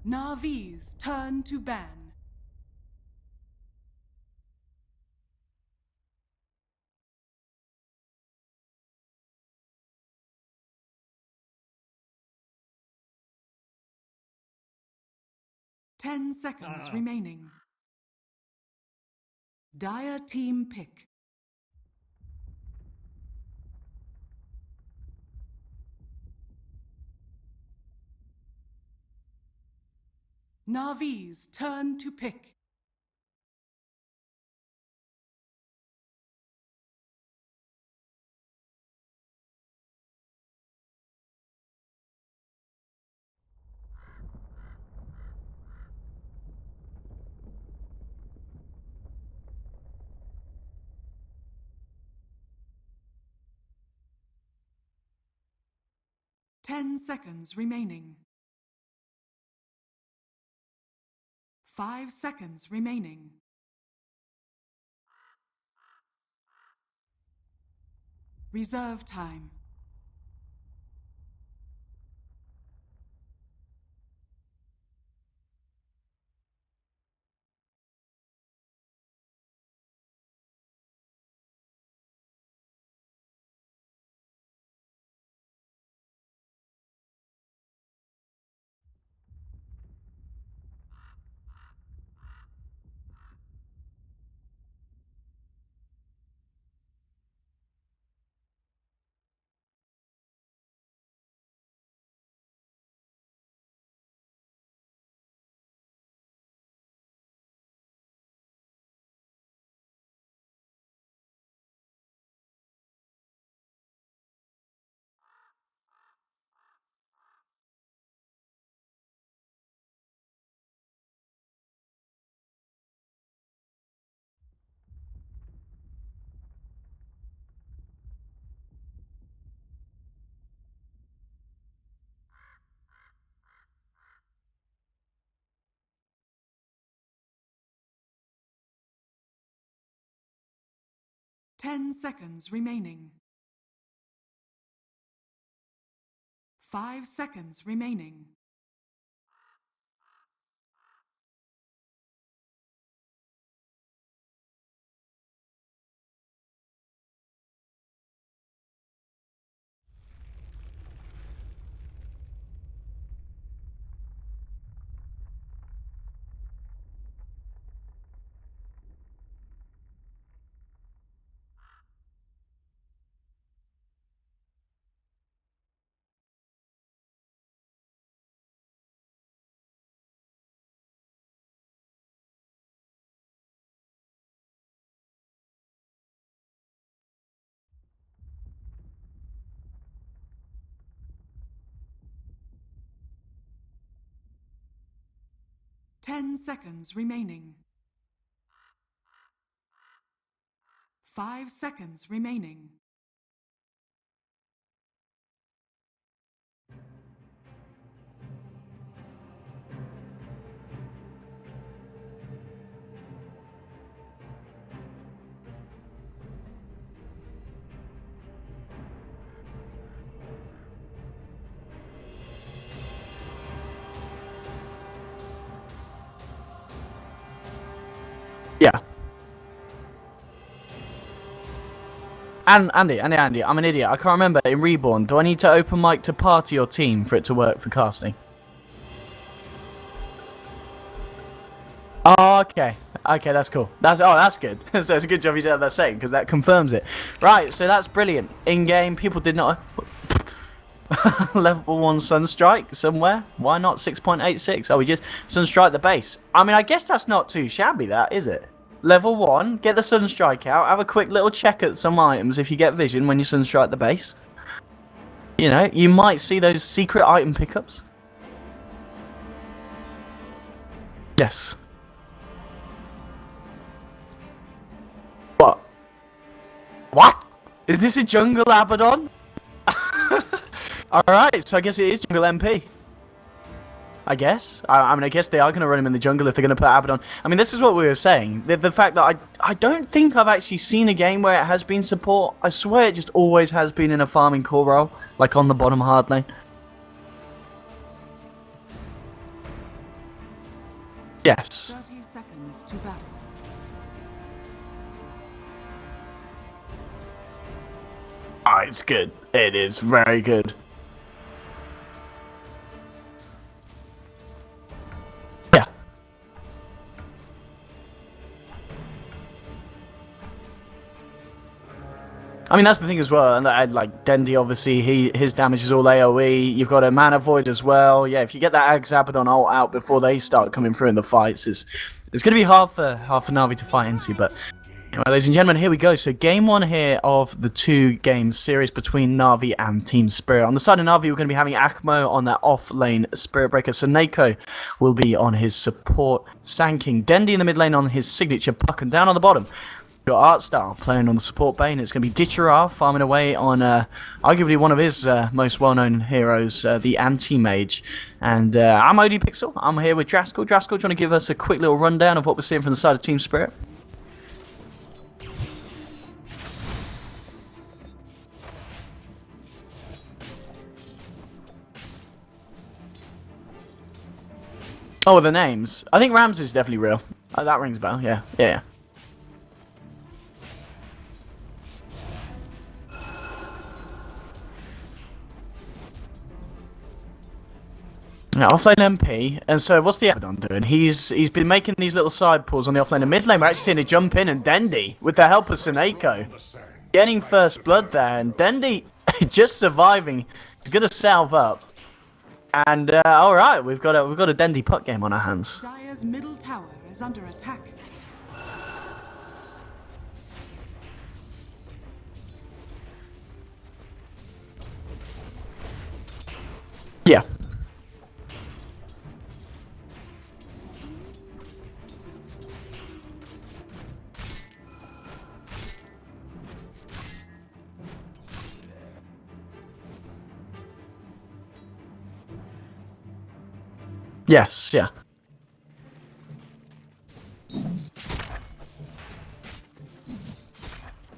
Navi's turn to ban. Ten seconds remaining. Dire team pick. Navi's turn to pick. Ten seconds remaining. 5 seconds remaining. Reserve time. Ten seconds remaining. 5 seconds remaining. Ten seconds remaining. 5 seconds remaining. Yeah. And Andy, I'm an idiot. I can't remember in Reborn. Do I need to open mic to party or team for it to work for casting? Oh, okay. Okay, that's cool. That's good. So it's a good job you did that saying because that confirms it. Right, so that's brilliant. In game, people did not level 1 Sunstrike somewhere. Why not 6.86? Oh, we just Sunstrike the base. I mean, I guess that's not too shabby, that is it? Level 1, get the Sunstrike out, have a quick little check at some items if you get vision when you Sunstrike the base. You know, you might see those secret item pickups. Yes. What? What? Is this a jungle Abaddon? Alright, so I guess it is jungle MP. I guess. I mean, I guess they are going to run him in the jungle if they're going to put Abaddon. I mean, this is what we were saying. The fact that I don't think I've actually seen a game where it has been support. I swear it just always has been in a farming core role, like on the bottom hard lane. Yes. 30 seconds to battle. Oh, it's good. It is very good. Yeah. I mean, that's the thing as well. And like Dendi, obviously, his damage is all AoE. You've got a Mana Void as well. Yeah, if you get that Agbadon ult out before they start coming through in the fights, it's going to be hard for Na'Vi to fight into. But anyway, ladies and gentlemen, here we go. So game one here of the 2-game series between Na'Vi and Team Spirit. On the side of Na'Vi, we're going to be having Akmo on that off-lane Spirit Breaker. Saneko will be on his support Sanking. Dendi in the mid lane on his signature Puck. And down on the bottom, got Artstar playing on the support Bane. It's going to be Ditcherar farming away on arguably one of his most well-known heroes, the Anti-Mage. And I'm OD Pixel. I'm here with Draskell. Draskell, do you want to give us a quick little rundown of what we're seeing from the side of Team Spirit? Oh, the names. I think Rams is definitely real. That rings a bell, yeah. Yeah. Yeah, offlane MP, and so what's the Abaddon doing? He's been making these little side pulls on the offlane and mid lane. We're actually seeing a jump in, and Dendi, with the help of Saneko, getting first blood there, and Dendi just surviving. He's gonna salve up, and all right, we've got a Dendi puck game on our hands. Dire's middle tower is under attack. Yeah. Yes, yeah.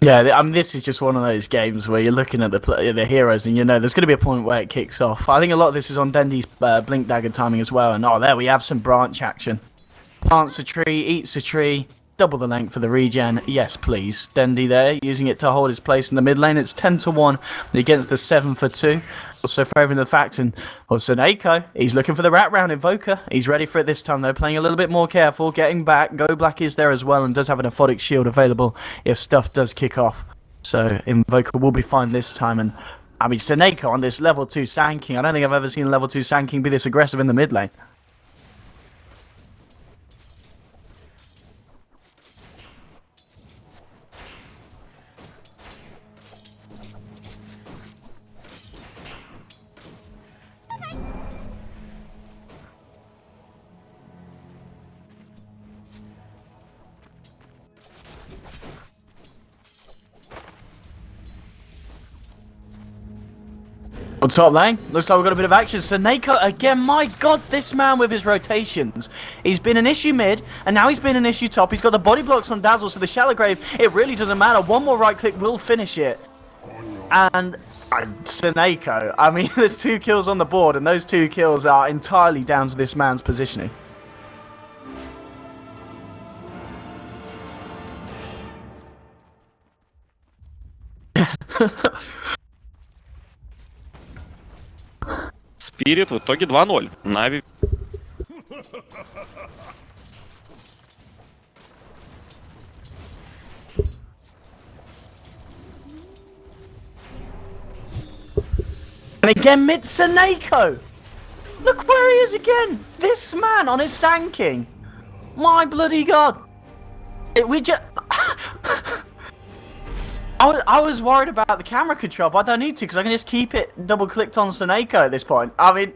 Yeah, I mean, this is just one of those games where you're looking at the heroes and you know there's going to be a point where it kicks off. I think a lot of this is on Dendi's Blink Dagger timing as well. And oh, there we have some branch action. Plants a tree, eats a tree, double the length for the regen. Yes, please. Dendi there, using it to hold his place in the mid lane. It's 10-1 against the 7-2. Also favouring the fact, and Saneko, he's looking for the rat round Invoker. He's ready for it this time though, playing a little bit more careful, getting back. Go Black is there as well and does have an Aphotic Shield available if stuff does kick off. So Invoker will be fine this time. And I mean, Saneko on this level 2 Sanking. I don't think I've ever seen level 2 Sanking be this aggressive in the mid lane. On top lane, looks like we've got a bit of action. Saneko again, my god, this man with his rotations. He's been an issue mid, and now he's been an issue top. He's got the body blocks on Dazzle, so the Shallow Grave, it really doesn't matter. One more right click will finish it. And Saneko, I mean, there's 2 kills on the board, and those 2 kills are entirely down to this man's positioning. Спирит в итоге 2-0. Нави. And again, mid Saneko! Look where he is again! This man on his Sanking! My bloody god! We just... I was worried about the camera control, but I don't need to because I can just keep it double-clicked on Saneko at this point. I mean...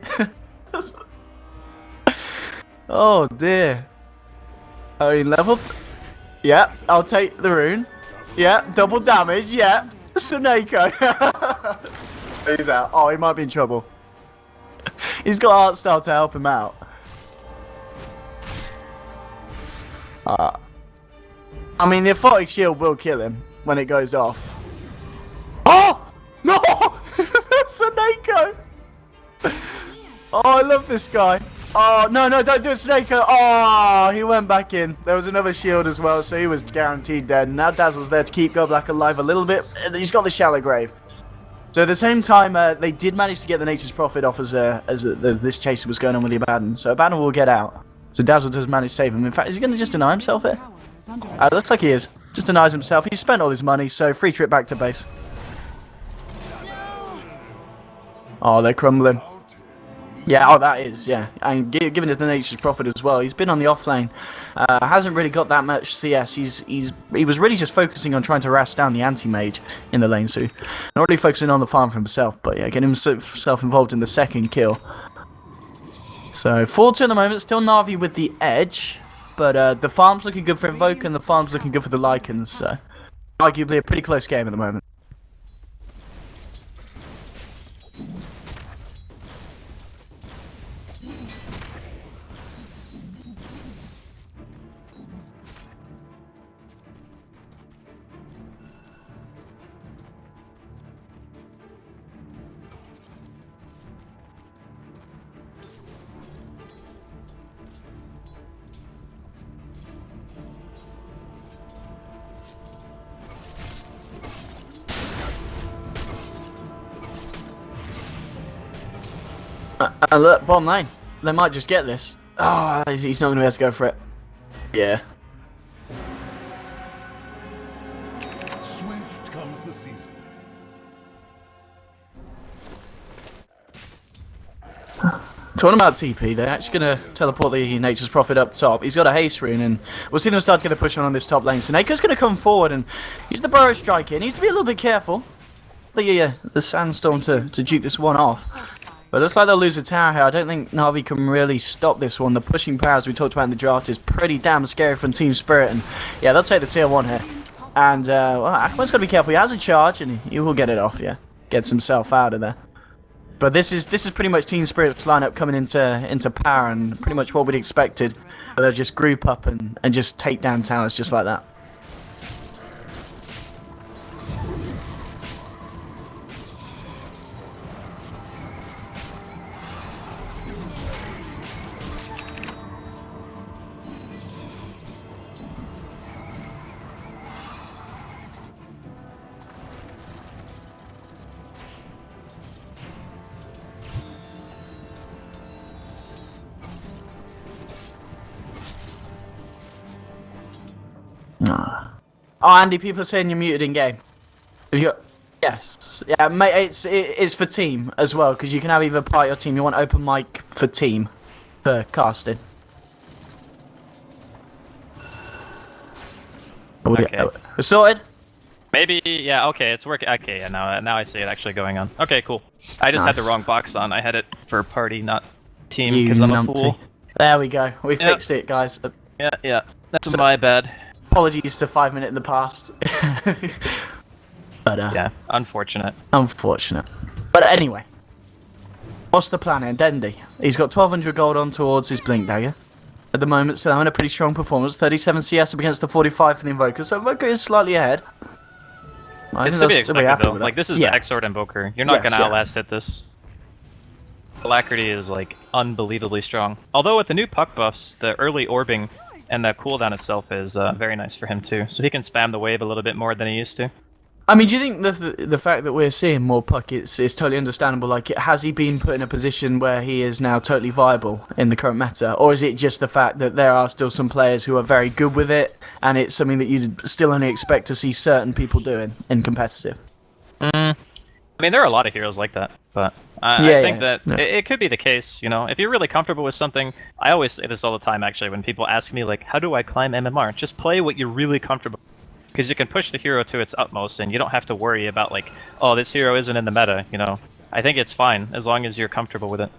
oh dear. I mean, level... Yeah, I'll take the rune. Yeah, double damage, yeah. Saneko. He's out. Oh, he might be in trouble. He's got Artstar to help him out. I mean, the Aphotic Shield will kill him when it goes off. Oh! No! Saneko! Oh, I love this guy. Oh, no, don't do it, Snako. Oh, he went back in. There was another shield as well, so he was guaranteed dead. Now Dazzle's there to keep Goblack alive a little bit. He's got the shallow grave. So at the same time, they did manage to get the Natus Prophet off as this chase was going on with the Abaddon. So Abaddon will get out. So Dazzle does manage to save him. In fact, is he going to just deny himself here? Tower is under attack. Looks like he is. Just denies himself. He's spent all his money, so free trip back to base. Oh, they're crumbling. Yeah, oh, that is, yeah. And given it the Nature's Prophet as well, he's been on the off lane. Hasn't really got that much CS. He was really just focusing on trying to harass down the anti-mage in the lane, so not really focusing on the farm for himself, but yeah, getting himself involved in the second kill. So 4-2 at the moment, still Na'Vi with the edge, but the farm's looking good for Invoke and the farm's looking good for the Lycans, so arguably a pretty close game at the moment. Look, bottom lane. They might just get this. Oh, he's not going to be able to go for it. Yeah. Swift comes the season. Talking about TP, they're actually going to teleport the Nature's Prophet up top. He's got a haste rune, and we'll see them start to get the push on this top lane. Seneca's going to come forward and use the Burrow Strike here. He needs to be a little bit careful. The Sandstorm to duke this one off. But it looks like they'll lose the tower here. I don't think Na'Vi can really stop this one. The pushing power, as we talked about in the draft, is pretty damn scary from Team Spirit. And yeah, they'll take the tier 1 here. And well, Aquaman's got to be careful. He has a charge, and he will get it off, yeah. Gets himself out of there. But this is pretty much Team Spirit's lineup coming into power, and pretty much what we'd expected. They'll just group up and just take down towers just like that. Oh, Andy, people are saying you're muted in game. Have you got... Yes. Yeah, mate, it's for team as well, because you can have either part of your team. You want open mic for team for casting. Okay. We're sorted? Maybe, yeah, okay, it's working. Okay, yeah, now I see it actually going on. Okay, cool. I just had the wrong box on. I had it for party, not team, because I'm a fool. There we go. We fixed it, guys. Yeah. That's my bad. Apologies to 5 Minute in the past. But yeah, unfortunate. Unfortunate. But anyway, what's the plan here? Dendy. He's got 1200 gold on towards his Blink Dagger at the moment, so having a pretty strong performance. 37 CS up against the 45 for the Invoker, so Invoker is slightly ahead. It's to be expected though. Like, this is an X-Sword Invoker. You're not gonna outlast hit this. Alacrity is like unbelievably strong. Although with the new puck buffs, the early orbing and the cooldown itself is very nice for him too. So he can spam the wave a little bit more than he used to. I mean, do you think the fact that we're seeing more puck is totally understandable? Like, has he been put in a position where he is now totally viable in the current meta? Or is it just the fact that there are still some players who are very good with it, and it's something that you'd still only expect to see certain people doing in competitive? I mean, there are a lot of heroes like that, but I think that it could be the case, you know. If you're really comfortable with something, I always say this all the time, actually, when people ask me, like, how do I climb MMR? Just play what you're really comfortable with. Because you can push the hero to its utmost, and you don't have to worry about, like, oh, this hero isn't in the meta, you know. I think it's fine, as long as you're comfortable with it.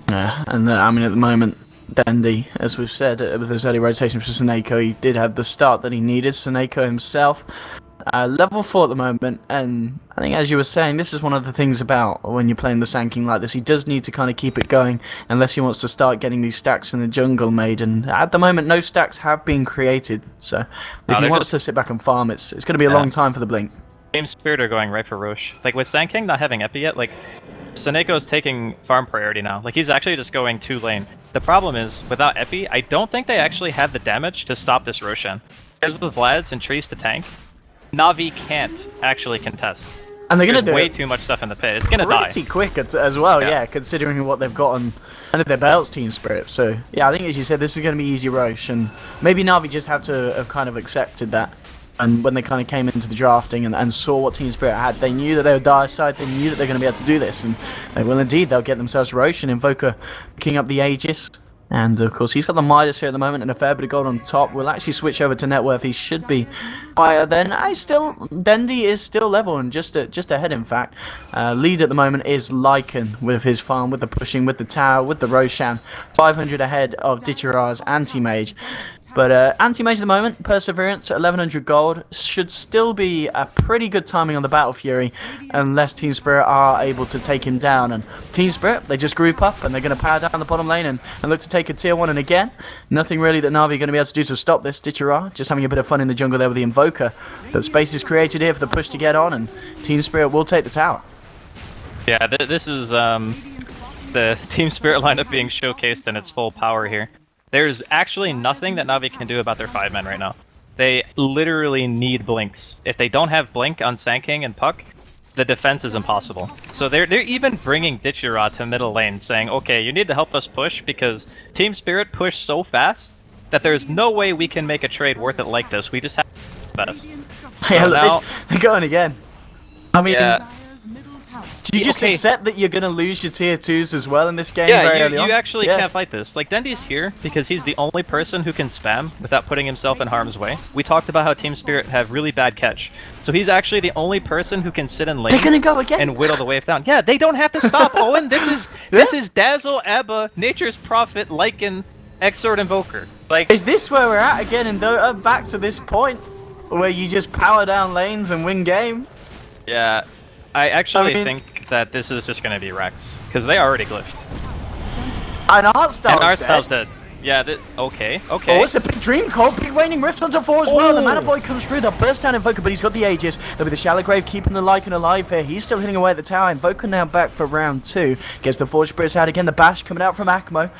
Yeah, and I mean, at the moment, Dandy, as we've said, with his early rotation for Seneko, he did have the start that he needed. Seneko himself, level 4 at the moment, and I think, as you were saying, this is one of the things about when you're playing the Sand King like this. He does need to kind of keep it going unless he wants to start getting these stacks in the jungle made, and at the moment no stacks have been created, so if he wants to sit back and farm, it's going to be a long time for the Blink. Team Spirit are going right for Roche. Like, with Sand King not having Epi yet, like, Seneco's taking farm priority now. Like, he's actually just going 2 lane. The problem is, without Epi, I don't think they actually have the damage to stop this Roshan. Because with Vlad's and Trees to tank, Na'Vi can't actually contest. And they're going to do way too much stuff in the pit. It's going to die. Pretty quick as well, yeah, considering what they've got under their belts, Team Spirit. So, yeah, I think as you said, this is going to be easy Roche. And maybe Na'Vi just have to have kind of accepted that. And when they kind of came into the drafting and saw what Team Spirit had, they knew that they were dire side, they knew that they're going to be able to do this. And they will indeed, they'll get themselves Roche and Invoker picking up the Aegis. And of course, he's got the Midas here at the moment and a fair bit of gold on top. We'll actually switch over to net worth. He should be higher then. Dendi is still level and just ahead, in fact. Lead at the moment is Lycan with his farm, with the pushing, with the tower, with the Roshan. 500 ahead of Ditchara's Anti-Mage. But Anti-Mage at the moment, Perseverance at 1100 gold, should still be a pretty good timing on the Battle Fury, unless Team Spirit are able to take him down. And Team Spirit, they just group up and they're going to power down the bottom lane and look to take a tier 1. And again, nothing really that Na'Vi are going to be able to do to stop this. Ditchara just having a bit of fun in the jungle there with the Invoker. But space is created here for the push to get on, and Team Spirit will take the tower. Yeah, this is the Team Spirit lineup being showcased in its full power here. There's actually nothing that Na'Vi can do about their 5 men right now. They literally need blinks. If they don't have blink on Sand King and Puck, the defense is impossible. So they're even bringing Ditchara to middle lane, saying, okay, you need to help us push because Team Spirit pushed so fast that there's no way we can make a trade worth it like this. We just have the best. Yeah, So look, now, they're going again. I mean, yeah. Do you just accept that you're going to lose your tier 2s as well in this game? Yeah, you actually can't fight this. Like, Dendi's here because he's the only person who can spam without putting himself in harm's way. We talked about how Team Spirit have really bad catch. So he's actually the only person who can sit in lane They're gonna go again. and whittle the wave down. Yeah, they don't have to stop, Owen. This is Dazzle, Abba, Nature's Prophet, Lycan, Exort, Invoker. Like, is this where we're at again in Dota? Back to this point where you just power down lanes and win game? Yeah, I actually think that this is just going to be Rex, because they already glyphed. And Artstyle's dead. Yeah, okay. Oh, it's a big dream call. Big Waning Rift onto 4 as well. The Mana Boy comes through. They'll burst down Invoker, but he's got the Aegis. There'll be the Shallow Grave keeping the Lycan alive here. He's still hitting away at the tower. Invoker now back for round 2. Gets the Forge Spirits out again. The Bash coming out from Akmo.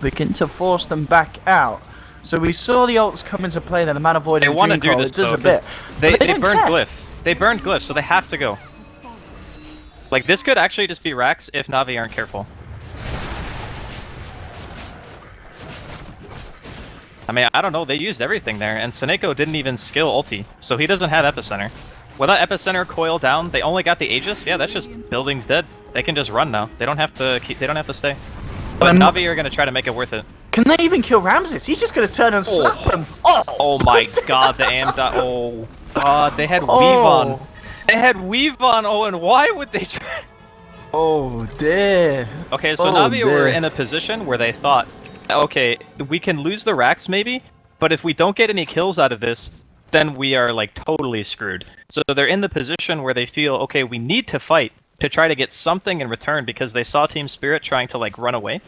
Looking to force them back out. So we saw the ults come into play there. The Mana Void and the Dream Call. It does a bit. They burned Glyph. They burned Glyph, so they have to go. Like, this could actually just be Rax if Na'Vi aren't careful. I mean, I don't know, they used everything there, and Seneco didn't even skill ulti, so he doesn't have Epicenter. Without Epicenter coil down, they only got the Aegis. Yeah, that's just buildings dead. They can just run now. They don't have to stay. But Na'Vi are gonna try to make it worth it. Can they even kill Ramses? He's just gonna turn and slap him. Oh my god, the AM dot. Oh god, they had Weave on. They had Weave on, Owen. Why would they try? Oh dear. Okay, so Na'Vi were in a position where they thought, okay, we can lose the Rax maybe, but if we don't get any kills out of this, then we are like totally screwed. So they're in the position where they feel, okay, we need to fight to try to get something in return because they saw Team Spirit trying to like run away.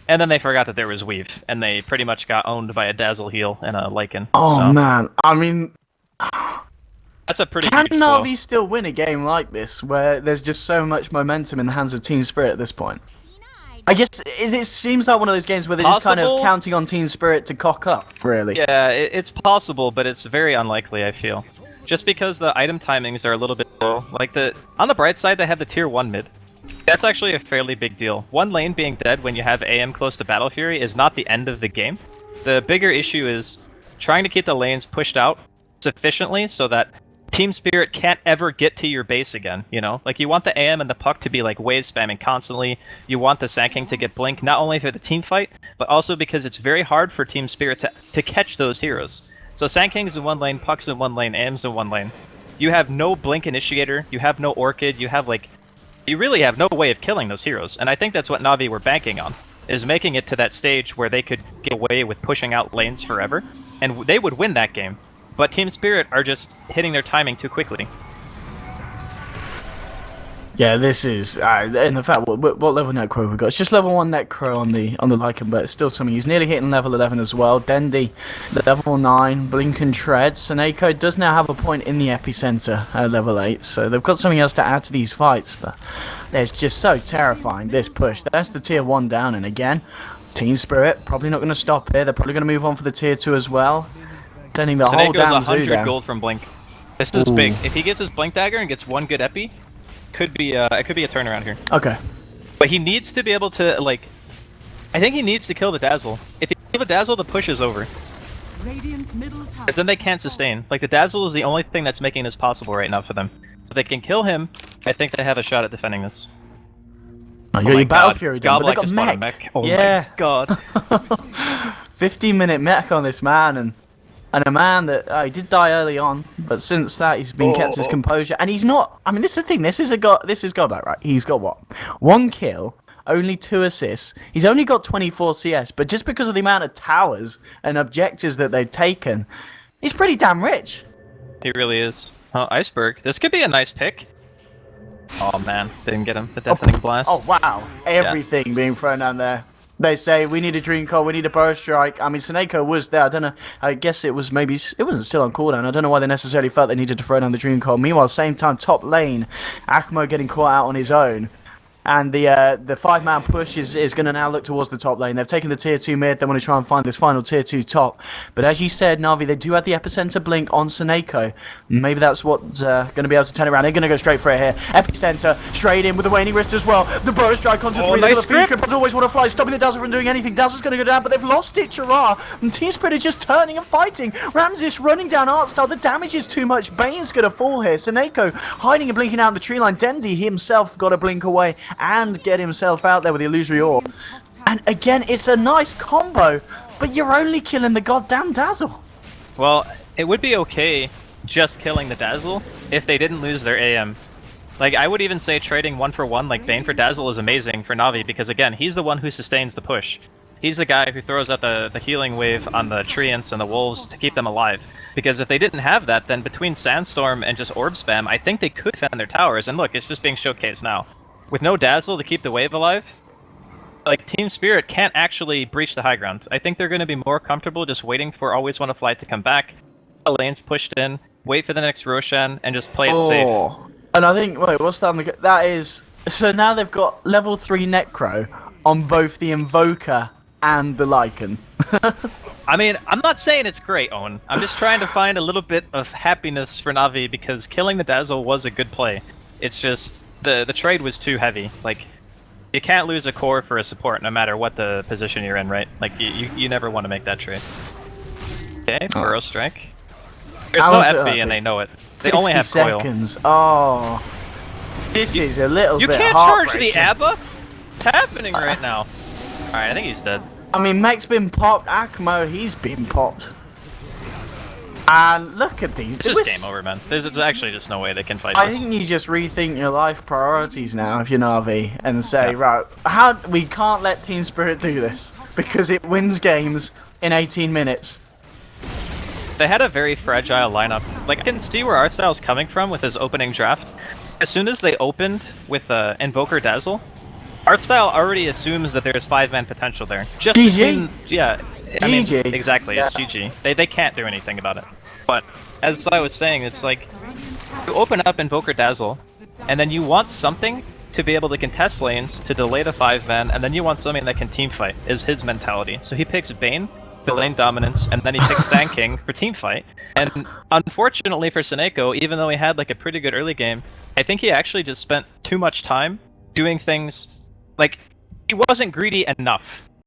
And then they forgot that there was Weave, and they pretty much got owned by a Dazzle heal and a Lycan. Oh man, I mean... That's a pretty Can Na'Vi still win a game like this, where there's just so much momentum in the hands of Team Spirit at this point? I guess it seems like one of those games where they're just kind of counting on Team Spirit to cock up, really. Yeah, it's possible, but it's very unlikely, I feel. Just because the item timings are a little bit low. Like, on the bright side, they have the tier 1 mid. That's actually a fairly big deal. One lane being dead when you have AM close to Battle Fury is not the end of the game. The bigger issue is trying to keep the lanes pushed out sufficiently so that Team Spirit can't ever get to your base again, you know? Like, you want the AM and the Puck to be, like, wave spamming constantly. You want the Sand King to get Blink, not only for the team fight, but also because it's very hard for Team Spirit to catch those heroes. So Sand King's in one lane, Puck's in one lane, AM's in one lane. You have no Blink Initiator, you have no Orchid, you have, like... You really have no way of killing those heroes, and I think that's what Na'Vi were banking on, is making it to that stage where they could get away with pushing out lanes forever, and they would win that game. But Team Spirit are just hitting their timing too quickly. Yeah, this is, in the fact, what level Necro have we got? It's just level 1 Necro on the Lycan, but it's still something. He's nearly hitting level 11 as well. Dendi, level 9, Blink and Tread. Seneco does now have a point in the epicenter at level 8, so they've got something else to add to these fights. But It's just so terrifying, this push. That's the tier 1 down, and again, Team Spirit probably not going to stop here. They're probably going to move on for the tier 2 as well. Turning the whole damn Seneco's zoo 100 down. gold from Blink. This is big. If he gets his Blink Dagger and gets one good epi, could be it could be a turnaround here. Okay. But he needs to be able to, like... I think he needs to kill the Dazzle. If he kills the Dazzle, the push is over. Radiant's middle tower. Because then they can't sustain. Like, the Dazzle is the only thing that's making this possible right now for them. If they can kill him, I think they have a shot at defending this. Oh, you got your Battle Fury done, but they Godlike got just bought a mech. mech. Oh yeah. my god. 15-minute mech on this man, and a man that he did die early on, but since that he's been kept his composure, and he's not. I mean, this is the thing. This is Godlike, right? He's got what? 1 kill, only 2 assists. He's only got 24 CS, but just because of the amount of towers and objectives that they've taken, he's pretty damn rich. He really is. Oh, Iceberg. This could be a nice pick. Oh man, didn't get him. The deafening blast. Oh wow, everything being thrown down there. They say we need a Dream Coil, we need a Burst Strike. I mean, Seneco was there. I don't know. I guess it was maybe it wasn't still on cooldown. I don't know why they necessarily felt they needed to throw down the Dream Coil. Meanwhile, same time, top lane, Akmo getting caught out on his own. And the 5-man push is going to now look towards the top lane. They've taken the tier 2 mid. They want to try and find this final tier 2 top. But as you said, Na'Vi, they do have the epicenter blink on Seneco. Maybe that's what's going to be able to turn it around. They're going to go straight for it here. Epicenter straight in with the waning wrist as well. The burst strike onto 3. Nice the Fuse Grip. But always want to fly, stopping the Dazzle from doing anything. Dazzle's going to go down, but they've lost it. Chara and Team Spirit is just turning and fighting. Ramses running down Artstyle. The damage is too much. Bane's going to fall here. Seneco hiding and blinking out in the tree line. Dendi himself got to blink away and get himself out there with the illusory orb. And again, it's a nice combo, but you're only killing the goddamn Dazzle. Well, it would be okay just killing the Dazzle if they didn't lose their AM. Like, I would even say trading 1-for-1 like Bane for Dazzle is amazing for Na'Vi, because again, he's the one who sustains the push. He's the guy who throws out the healing wave on the Treants and the Wolves to keep them alive. Because if they didn't have that, then between Sandstorm and just Orb Spam, I think they could defend their towers, and look, it's just being showcased now. With no Dazzle to keep the wave alive, like, Team Spirit can't actually breach the high ground. I think they're going to be more comfortable just waiting for Always Wanna Fly to come back, a lane's pushed in, wait for the next Roshan, and just play it safe. And I think, wait, what's that? That is, so now they've got level 3 Necro on both the Invoker and the Lycan. I mean, I'm not saying it's great, Owen. I'm just trying to find a little bit of happiness for Na'Vi, because killing the Dazzle was a good play. It's just, the trade was too heavy. Like, you can't lose a core for a support no matter what the position you're in, right? Like, you never want to make that trade. Okay, Burrow Strike. There's no FP and they know it. They only have seconds. coil. Oh, this is a little bit You can't charge the ABBA? What's happening right now? Alright, I think he's dead. I mean, Mech's been popped. Akmo, he's been popped. And look at these. It's just game over, man. There's actually just no way they can fight this. I think you just rethink your life priorities now if you're Na'Vi and say, right, we can't let Team Spirit do this because it wins games in 18 minutes. They had a very fragile lineup. Like, I can see where Artstyle's coming from with his opening draft. As soon as they opened with Invoker Dazzle, Artstyle already assumes that there's 5-man potential there. Just GG. Yeah. GG. I mean, exactly, yeah. It's GG. They can't do anything about it. But, as I was saying, it's like, you open up Invoker Dazzle, and then you want something to be able to contest lanes, to delay the 5-man, and then you want something that can teamfight, is his mentality. So he picks Bane for lane dominance, and then he picks Sand King for teamfight. And unfortunately for Seneco, even though he had like a pretty good early game, I think he actually just spent too much time doing things, like, he wasn't greedy enough.